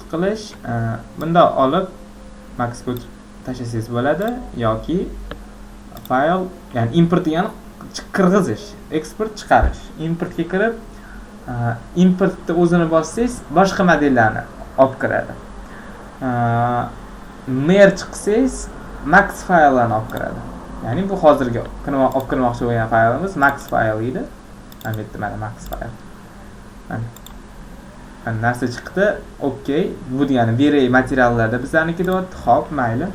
qilish. Bunda olib max ga tashlasangiz bo'ladi yoki fayl, ya'ni import degani kirg'izish, export chiqarish. Importga kirib importni o'zini bossangiz boshqa modellarni olib kiradi. Merge qilsangiz max fayllarni olib kiradi. Ya'ni bu hozirgi olib kirmoqchi bo'lgan faylimiz max fayl edi. Mana bu yerda mana max fayl. Mana narsa chiqdi. Okay. Bu degani Vray materiallarda bizlarniki deyapti. Xo'p, mayli.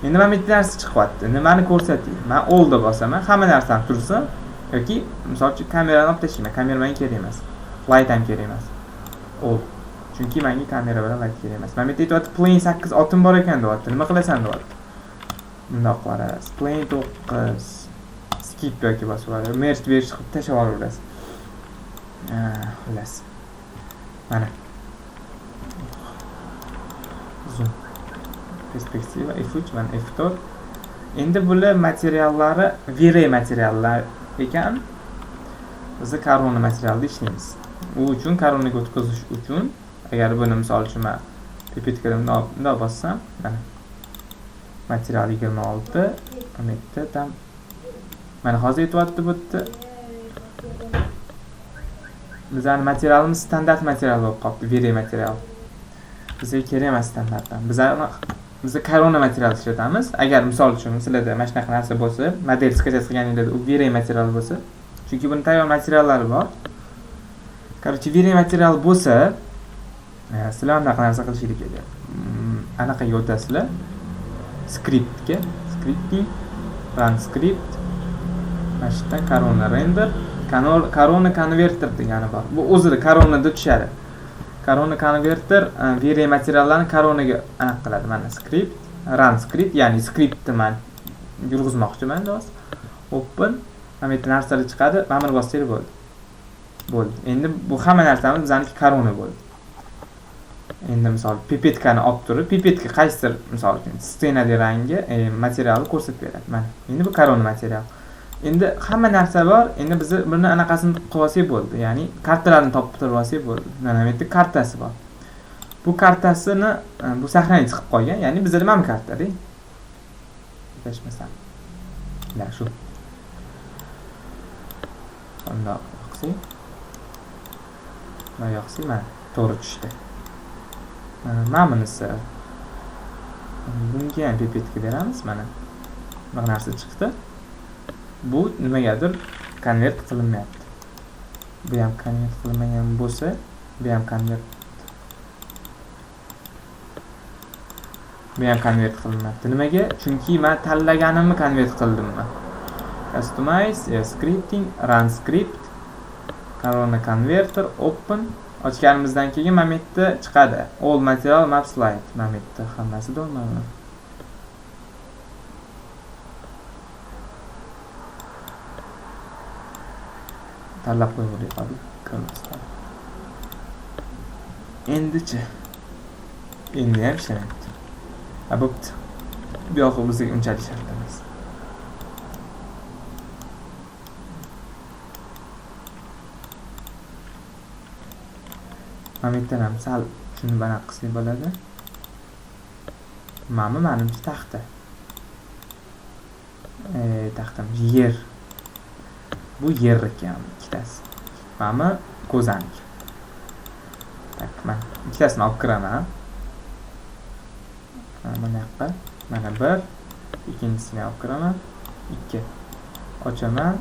Endi mana bu yerda narsa chiqyapti. Nimani ko'rsating? Men all'da bosaman, hamma narsani tursin yoki misol uchun kamerani olib tashlayman. Kamera menga kerak emas. Light ham kerak emas. All. Chunki menga kamera bilan light kerak emas. Mana bu yerda aytibdi plane 8 oltin bor ekan deyapti. Nima qilasan deyapti. Bundoq qarasiz. Plane 9 skip yoki bosib olasiz. Merge berish qilib tashlab olaverasiz. Xullas. Mana. Zoom. Perspektiva F3 va F4. Endi bular materiallari Vray materiallar ekan. Biz korona materialda ishlaymiz. U uchun koronaga o'tkazish uchun agar buni misol uchun men pipetkadan bundoq bossam, mana material 26 umidda tam mana hozir aytyapti bu yerda. Bizning materialimiz standart material bo'lib qoldi, Vray material. Bizga kerak emas standartdan. Biz korona material ishlatamiz. Agar misol uchun sizlarda mana shunaqa narsa bo'lsa, model sketch qilganingizda u Vray material bo'lsa, chunki buni tayyor materiallari bor. Короче, Vray material bo'lsa, Sizlar anaqa narsa qilishingiz kerak. Anaqaga o'tasizlar. Scriptga, scripting, run script, mana shu yerdan Corona render, Corona converter degani bor. Bu o'zida Coronada tushadi. Corona converter veri materiallarni Coronaga aniq qiladi. Mana script, run script, ya'ni scriptni men yurg'izmoqchiman do'st. Open, mana bu narsalar chiqadi. Mana buni bossanglar bo'ldi. Bo'ldi. Endi bu hamma narsamiz bizaniki Corona bo'ldi. Endi misol pipetkani olib turib, pipetka qaysidir misol uchun stenali rangi materialni ko'rsatib beradi. Mana. Endi bu Corona material. Endi hamma narsa bor. Endi biz buni anaqasini qilib olsak bo'ldi. Ya'ni kartalarni topib olsak bo'ldi. Mana bu yerda kartasi bor. Bu kartasini bu sahnaga chiqib qolgan. Ya'ni bizda mana bu karta-da. Adashmasam. Mana shu. Bundoq qilsak. Mana yoqsi, mana to'g'ri tushdi. Mana bunisi. Bunga ham pipetka beramiz, mana. Bir narsa chiqdi. Bu nimagadir konvert qilinmayapti. Bu ham konvert qilinmagan bo'lsa, bu ham konvert qilinmayapti. Nimaga? Chunki men tanlaganimni konvert qildim men. Customize, scripting, run script, Corona converter, open. Ochganimizdan keyin mana bu yerda chiqadi. All material map slide. Mana bu yerda hammasi bo'lmaydi. Tanlab qo'yib qo'ydik. Endichi. Endi ham ishlayapti. Bo'pti. Bu yo'q bizga unchalik shart emas. Mana bu ham sal shuni bana qilsak bo'ladi. Menimcha taxta. Taxtam yer. Bu yer ekan ikkitasi. Mana ko'zanik. Tak, men ikkitasini olib kiraman. Mana yoqqa. Mana bir, ikkinchisini olib kiraman. 2. Ochaman,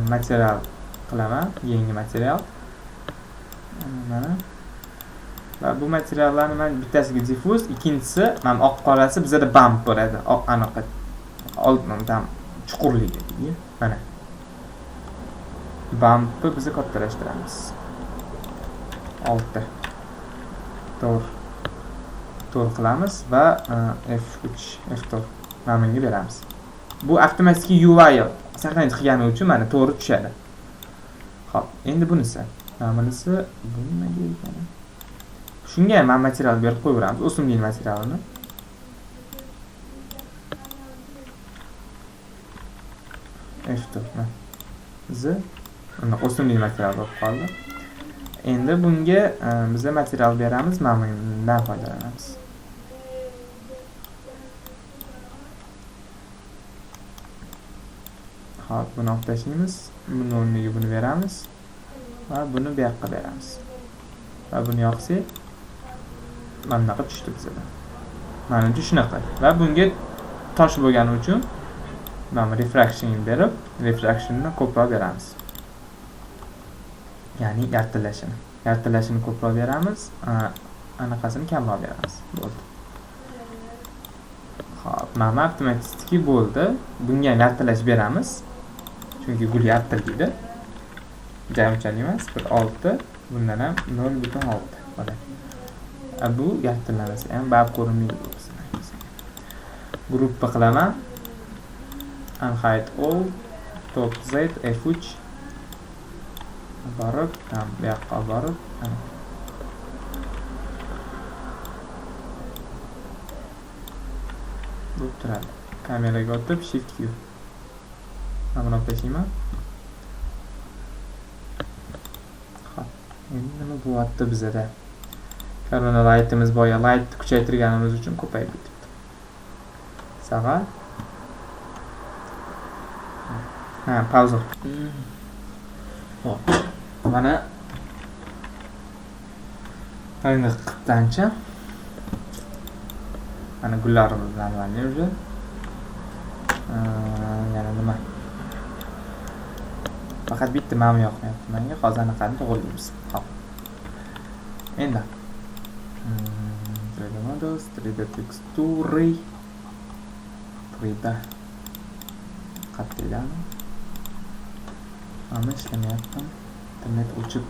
material qilaman, yangi material. Mana va bu materiallarni men bittasiga diffuz, ikkinchisi men oq qolasi bizda bump bo'ladi. Oq anaqa oldindan chuqurligi. Mana. Bumpni biz kattalashtiramiz. 6. To'r qilamiz va F3, F4 nomini beramiz. Bu avtomatik UI saqlanib qilgani uchun mana to'g'ri tushadi. Xo'p, endi bunisi. Bunisi bu nimaga ekan? Shunga ham material berib qo'yaveramiz, o'simlik materialini. F4 mana. Bizi unda o'simlik material bo'lib qoldi. Endi bunga biz material beramiz, mana bundan foydalanamiz. Xo'p, buni olib tashlaymiz. Buni o'rniga buni beramiz va buni bu yoqqa beramiz. Va buni yoqsak, mana bunaqa tushdi bizga. Mana shunaqa. Va bunga tosh bo'lgani uchun mana refraction berib, refractionni ko'proq beramiz. Ya'ni yartillashini ko'proq beramiz, anaqasini kamroq beramiz. Bo'ldi. Xo'p, mana avtomatik bo'ldi. Bunga ham yartillash beramiz. Chunki gul yartillaydi. Jamchalik emas, 1.6, bundan ham 0.6. Mana. Bu yartillanasi ham bab ko'rinmaydi bo'lsin. Gruppa qilaman. Unhide all, top z, f3. Borib, ham bu yoqqa borib, bu turadi. Kameraga o'tib shift q. Mana buni tashlayman. Xo'p, endi nima bo'lyapti bizda? Corona lightimiz boya light kuchaytirganimiz uchun ko'payib ketibdi. Sağa. Pauza. Xo'p. Mana endi qiptancha. Mana gullarimiz bilan o'zi. Yana nima? Faqat bitta ma'no yoqmayapti menga. Hozir anaqani to'g'rilaymiz. Xo'p. Endi 3D Models, 3D Texture, 3D qatlaylarmi? Mana ishlamayaptim. Internet o'chib,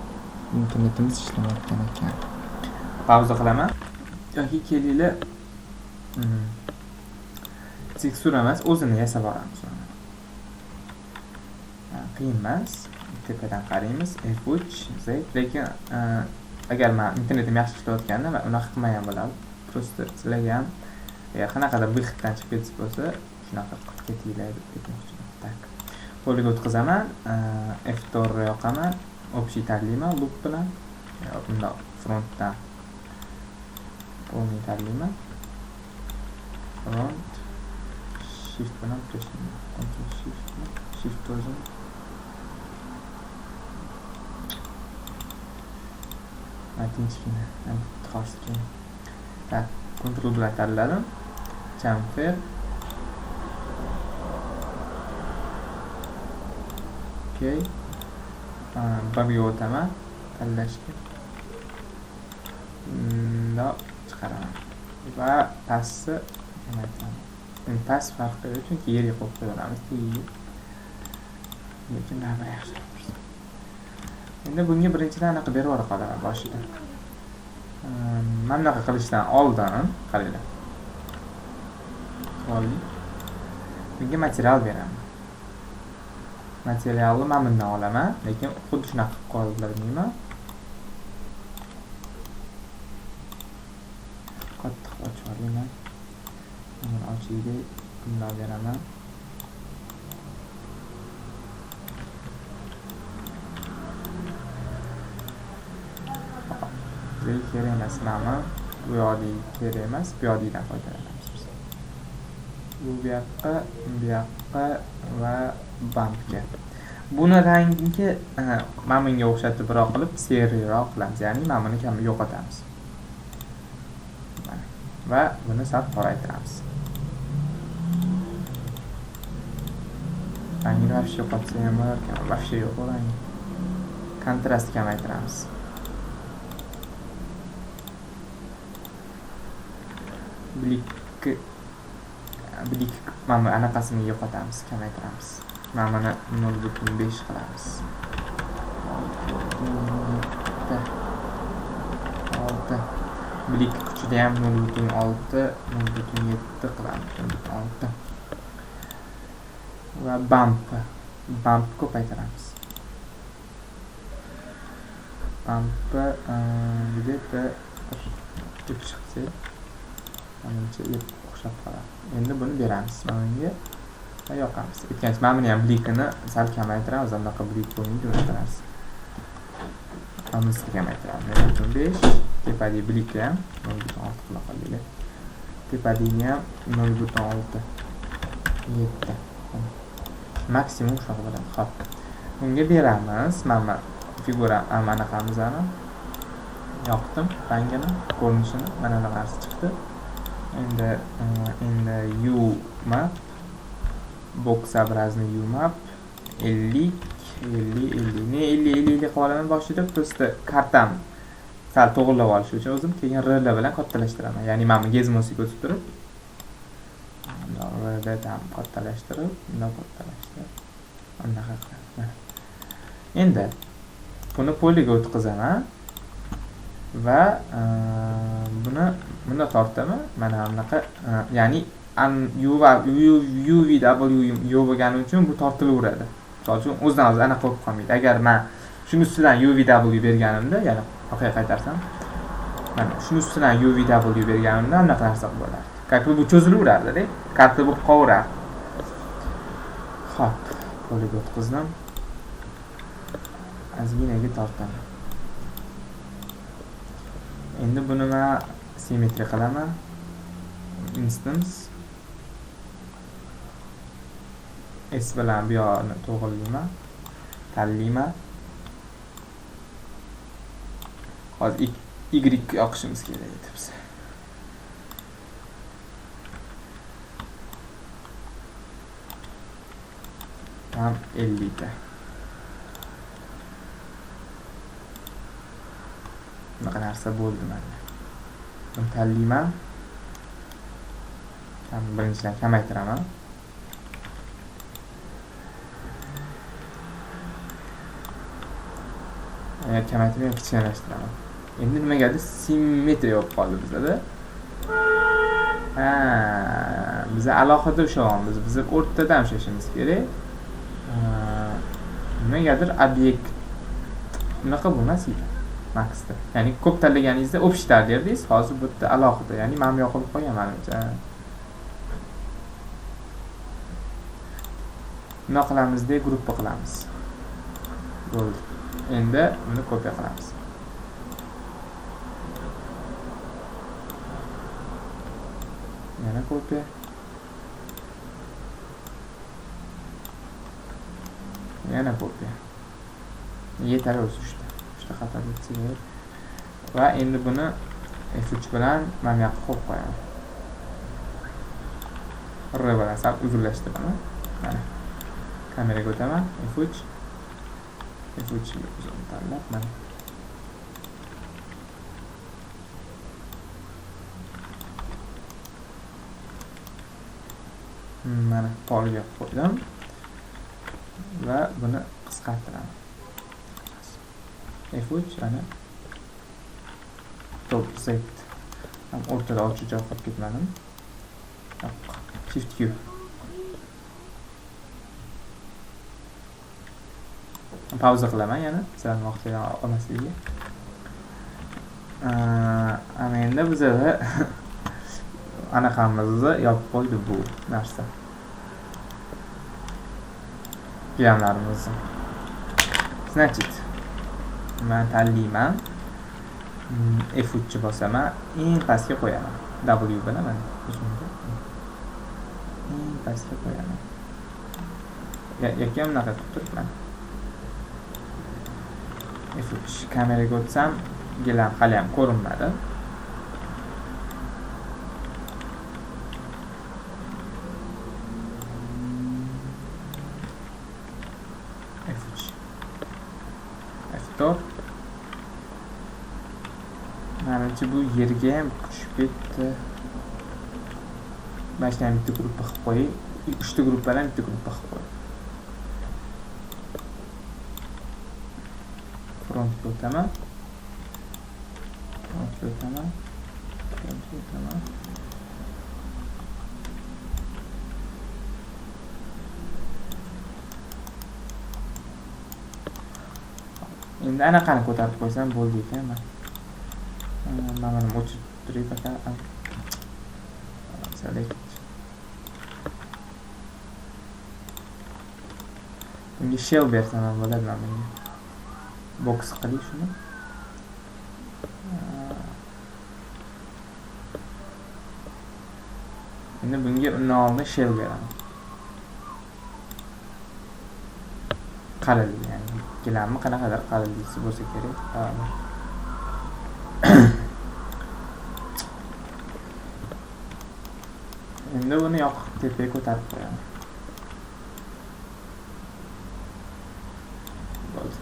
internetimiz ishlamayotgan ekan. Pauza qilaman. Yoki kelinglar. Tekstura emas, o'zini yasab olamiz. Qiyin emas. Tepadan qaraymiz. F3, Z. Lekin agar men internetim yaxshi ishlayotganda men unaqa qilmagan bo'lardim. Prosta sizlarga ham agar qanaqadir bir xitdan chiqib ketsa bo'lsa, shunaqa qilib ketinglar deb aytmoqchiman. Tak. Qo'lga o'tkazaman, F4 yoqaman, общий tanlayman loop bilan. Bunda frontdan o'rni tanlayman. Front shift bilan press qilaman. Ctrl shift o'zim. Tinchgina, xosga. Tak, Ctrl bilan tanladim. Chamfer. Okay. Bug'ga o'taman. Tanlashga. Chiqaraman. Va pastni kamaytiraman. Endi past farqi yo'q, chunki yerga qo'yib qo'yamiz. Lekin nima yaxshi. Endi bunga birinchidan aniq berib yuborib qolaman boshida. Mana bunaqa qilishdan oldin qaranglar. Bunga material beraman. Materialni men bundan olaman, lekin xuddi shunaqa qilib qoldirmayman. Qattiq ochib olaman. Mana ochiydi, bundan beraman. Kerak emas mana bu yodiy kerak emas, bu yodiydan foydalanamiz biz. Bu yoqqa va bumpga. Buni rangiga mana bunga o'xshatibroq qilib seriroq qilamiz, ya'ni mana buni kam yo'qotamiz. Va buni sal qoraytiramiz. Rangini вообще yo'qotsa ham bo'lar, вообще yo'q rang. Kontrast kamaytiramiz. Blik mana anaqasini yo'qotamiz, kamaytiramiz. Mana buni 0.5 qilamiz. 6. Blik kuchida ham 0.6, 0.7 qilamiz. 0.6. Va bump ko'paytiramiz. Bump где-то chiqsa menimcha o'xshab qoladi. Endi buni beramiz mana bunga va yoqamiz. Aytgancha mana buni ham blikini sal kamaytiramiz, anaqa blik bo'lmaydi o'shqarasiz. Hammasi kamaytiramiz. 0.5 tepadagi blikni ham 0.6 qila qolaylik. Tepadagi ham 0.6. 7. Maksimum shunaqa bo'ladi. Xo'p. Bunga beramiz. Mana figura anaqamizni yoqdim, rangini, ko'rinishini, mana bunaqasi chiqdi. Endi U map box obrazный U map 50 ne 50 qolaman boshida prosta kartam sal to'g'rilab olish uchun o'zim keyin R bilan kattalashtiraman. Ya'ni mana gezmosiga o'tib turib R dan kattalashtirib, bundan kattalashtirib anaqa qilaman. Endi buni poliga o'tkazaman va buni tortaman. Mana bunaqa, ya'ni UV bo'lgani uchun bu tortilaveradi. Misol uchun o'zidan o'zi anaqa bo'lib qolmaydi. Agar men shuni ustidan UV berganimda, ya'ni orqaga qaytarsam, mana shuni ustidan UV berganimda anaqa narsa bo'lardi. Как bu cho'zilaveradi-da, karta bo'lib qolaveradi. Xo'p, poliga o'tkazdim. Ozginaga tortaman. Endi buni men symmetry qilaman. Instance S bilan bu yoqni to'g'rilayman. Tanlayman. Hozir Y yoqishimiz kerak edi biz. Ham 50 ta. Bunaqa narsa bo'ldi mana. buni tanlayman. Birinchidan kamaytiraman. Kamaytirib kichkinalashtiraman. Endi nimagadir simmetriya bo'lib qoldi bizda. Biz alohida ushlayapmiz. Biz o'rtadan ushlashimiz kerak. Nimagadir obyekt bunaqa bo'lmas-edi Maxda. Ya'ni ko'p tanlaganingizda общий derdingiz, hozir bu yerda alohida, ya'ni men yoqib qo'yaman menimcha. Nima qilamiz-da, gruppa qilamiz. Bo'ldi. Endi buni kopiya qilamiz. Yana kopiya. Yana kopiya. Yetar o'zi uchta xato ketdi. Va endi buni F3 bilan men yoqqa qo'yib qo'yaman. R bilan sal uzunlashtiraman. Mana. Kameraga o'taman. F3 uzun tanlab mana. Mana polga qo'ydim. Va buni qisqartiraman. F3 ana top Z. Ham o'rtada ochiq qolib ketmadim. Shift Q. Pauza qilaman yana, sal vaqtga olmasligiga. Ana endi bizda anaqamizni yopib qo'ydi bu narsa. Qiyamlarimizni. Значит, men tanlayman. F3 bosaman, eng pastga qo'yaman. W bilan mana uzunga. Eng pastga qo'yaman. Yoki bunaqa qilib turibman. F3 kameraga o'tsam, gilam hali ham ko'rinmadi. F3 F4 menimcha bu yerga ham tushib ketdi. Mana bitta gruppa qilib qo'ying. 3 ta gruppadan bitta gruppa qilib qo'ying. Frontga o'taman. Endi anaqani ko'tarib qo'ysam bo'ldi ekan. Mana o'chib turib ekan. Select. Bunga shell bersam ham bo'ladi menga. Box qiling shuni. Endi bunga undan oldin shell beraman. Qalin ya'ni gilamni qanaqadir qalinligi bo'lsa kerak. Endi buni yoqib tepaga ko'tarib qo'yaman. Bo'ldi.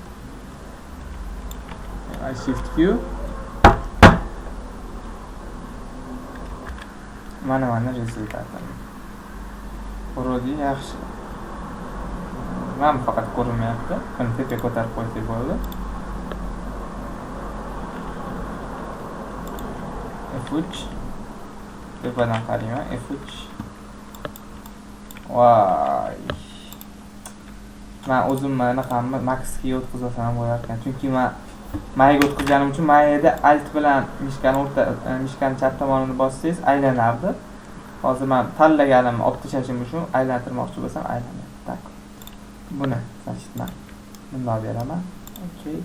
Shift Q. Mana rezultatim. Vроде yaxshi. Men faqat ko'rinmayapti. Buni tepaga ko'tarib qo'ysak bo'ldi. F3 tepadan qarayman. F3. Voy. Men o'zim mana qanday Maxga o'tkazsam bo'lar ekan. Chunki men Mayga o'tkazganim uchun Mayda alt bilan mishkani chap tomonini bossangiz aylanardi. Hozir men tanlaganim olib tashlashim uchun aylantirmoqchi bo'lsam aylanadi. Tak. Buni tashlayman. Bunday beraman. Okay.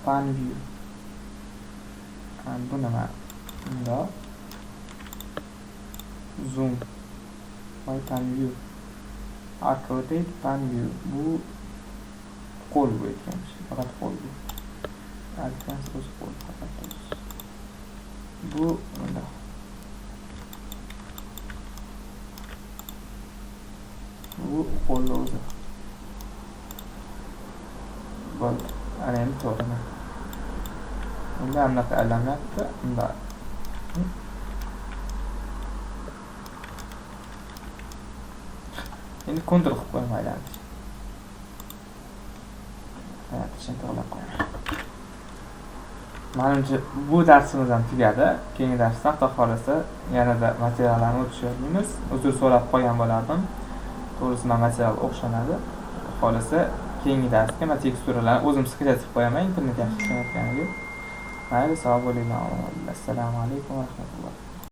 Pan view. Buni men bunday zoom. Pan view. Arc rotate, pan view. Bu qo'l bu ekan. Faqat qo'l bu. Alkansiz qo'l faqat. Bu bunday. Bu qo'lni o'zi. Bo'ldi. Ana endi to'g'ri. Unda anaqa alamlabdi. Unda Endi kontur qilib qo'yib aylanib. Tushuntirib qo'yaman. Menimcha bu darsimiz ham tugadi. Keyingi darsda Xudo xolasa yanada materiallarni o'tishamiz. Uzr so'rab qolgan bo'lardim. To'g'risi men material o'xshamadi. Xudo xolasa keyingi darsga men teksturalarni o'zim skratib qo'yaman internet yaxshi ishlayotganiga. Mayli, sog' bo'linglar. Assalomu alaykum va rahmatulloh.